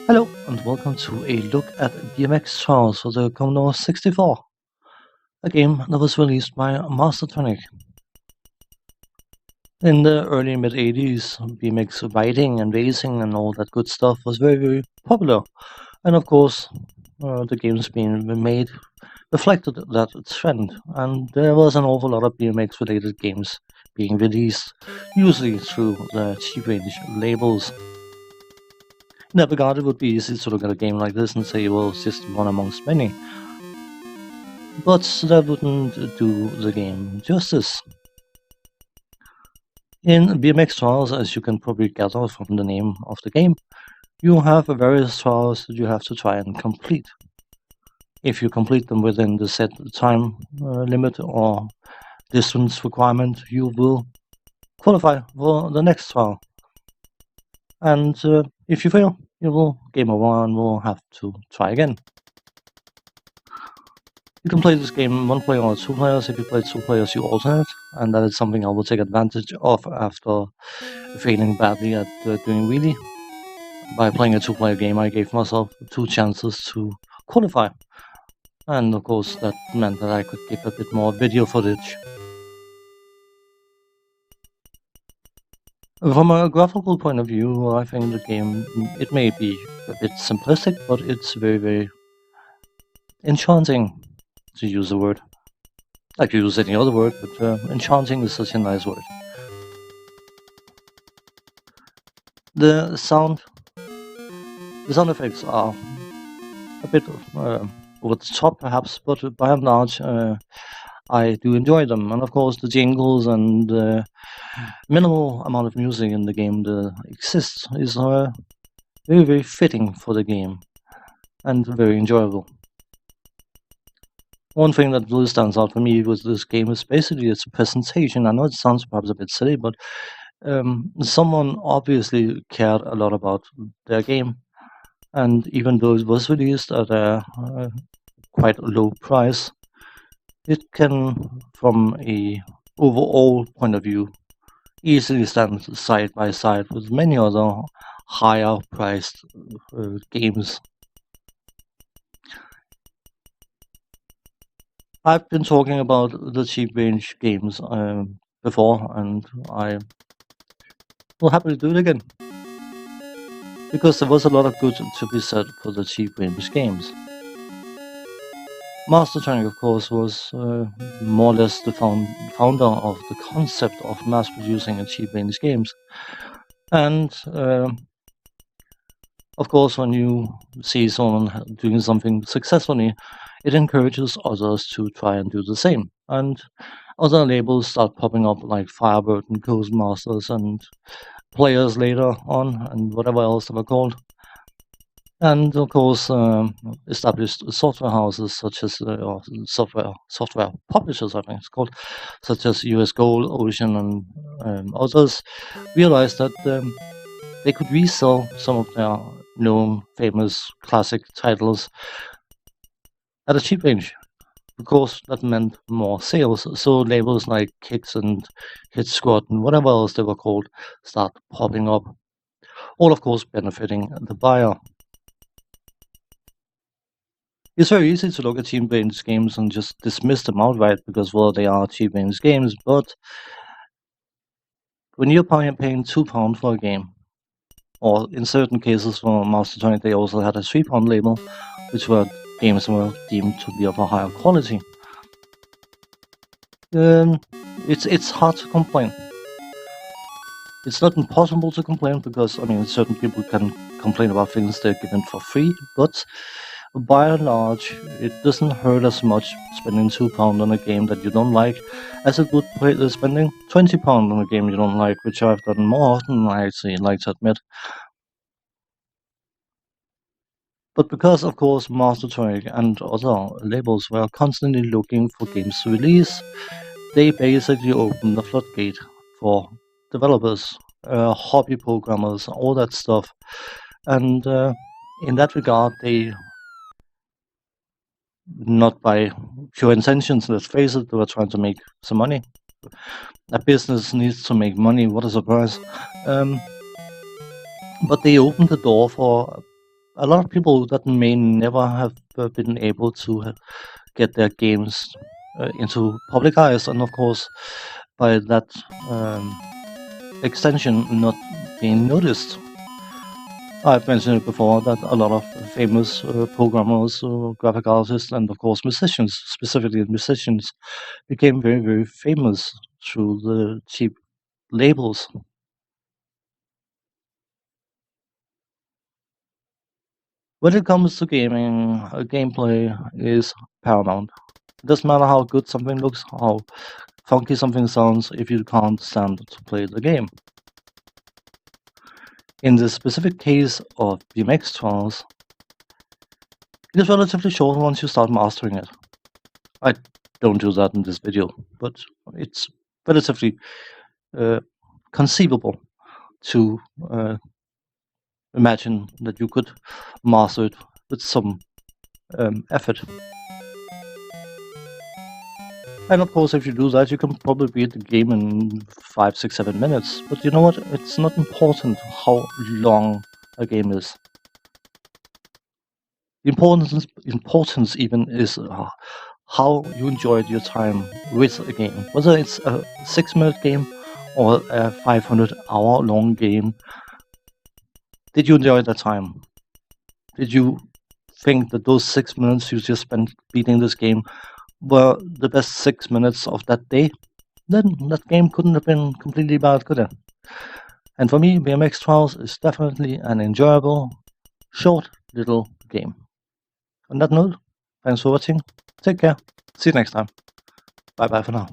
Hello and welcome to a look at BMX Trials for the Commodore 64, a game that was released by Mastertronic. In the early mid-80s, BMX riding and racing and all that good stuff was very popular, and of course, the games being made reflected that trend, and there was an awful lot of BMX-related games being released, usually through the cheap range labels. In that regard, it would be easy to look at a game like this and say, well, it's just one amongst many. But that wouldn't do the game justice. In BMX Trials, as you can probably gather from the name of the game, you have various trials that you have to try and complete. If you complete them within the set time limit or distance requirement, you will qualify for the next trial. And if you fail, you will game over and will have to try again. You can play this game one player or two players. If you play two players, you alternate, and that is something I will take advantage of after failing badly at doing wheelie. By playing a two-player game, I gave myself two chances to qualify, and of course that meant that I could give a bit more video footage. From a graphical point of view, I think the game, it may be a bit simplistic, but it's very enchanting, to use the word. I could use any other word, but enchanting is such a nice word. The sound effects are a bit over the top, perhaps, but by and large, I do enjoy them. And of course, the jingles and the minimal amount of music in the game that exists is very fitting for the game and very enjoyable. One thing that really stands out for me with this game is basically its presentation. I know it sounds perhaps a bit silly, but someone obviously cared a lot about their game. And even though it was released at a quite low price, it can, from a overall point of view, easily stand side by side with many other higher priced games. I've been talking about the cheap range games before, and I will happily do it again, because there was a lot of good to be said for the cheap range games. Mastertronic, of course, was more or less the founder of the concept of mass producing and cheap range games. And of course, when you see someone doing something successfully, it encourages others to try and do the same. And other labels start popping up like Firebird and Codemasters and Players later on, and whatever else they were called. And of course, established software houses such as or software publishers, I think it's called, such as US Gold, Ocean, and others, realized that they could resell some of their known, famous, classic titles at a cheap range. Of course, that meant more sales. So labels like Kicks and Hit Squad and whatever else they were called start popping up. All, of course, benefiting the buyer. It's very easy to look at cheap-range games and just dismiss them outright because, well, they are cheap-range games. But when you're paying £2 for a game, or in certain cases for Mastertronic, they also had a £3 label, which were games were deemed to be of a higher quality. It's hard to complain. It's not impossible to complain because, I mean, certain people can complain about things they're given for free, but by and large, it doesn't hurt as much spending £2 on a game that you don't like as it would spending £20 on a game you don't like, which I've done more often than I actually like to admit. But because, of course, Mastertronic and other labels were constantly looking for games to release, they basically opened the floodgate for developers, hobby programmers, all that stuff. And in that regard, they, not by pure intentions, let's face it, they were trying to make some money. A business needs to make money, what a surprise. But they opened the door for a lot of people that may never have been able to get their games into public eyes, and of course, by that um, extension, not being noticed. I've mentioned it before that a lot of famous programmers, graphic artists, and of course musicians, specifically musicians, became very, very famous through the cheap labels. When it comes to gaming, gameplay is paramount. It doesn't matter how good something looks, how funky something sounds, if you can't stand to play the game. In the specific case of BMX Trials, it is relatively short once you start mastering it. I don't do that in this video, but it's relatively uh, conceivable to imagine that you could master it with some effort. And of course, if you do that, you can probably beat the game in 5, 6, 7 minutes. But you know what? It's not important how long a game is. The importance even is how you enjoyed your time with a game. Whether it's a 6-minute game or a 500-hour long game, did you enjoy that time? Did you think that those 6 minutes you just spent beating this game were the best 6 minutes of that day? Then that game couldn't have been completely bad, could it? And for me, BMX Trials is definitely an enjoyable, short little game. On that note, thanks for watching. Take care. See you next time. Bye bye for now.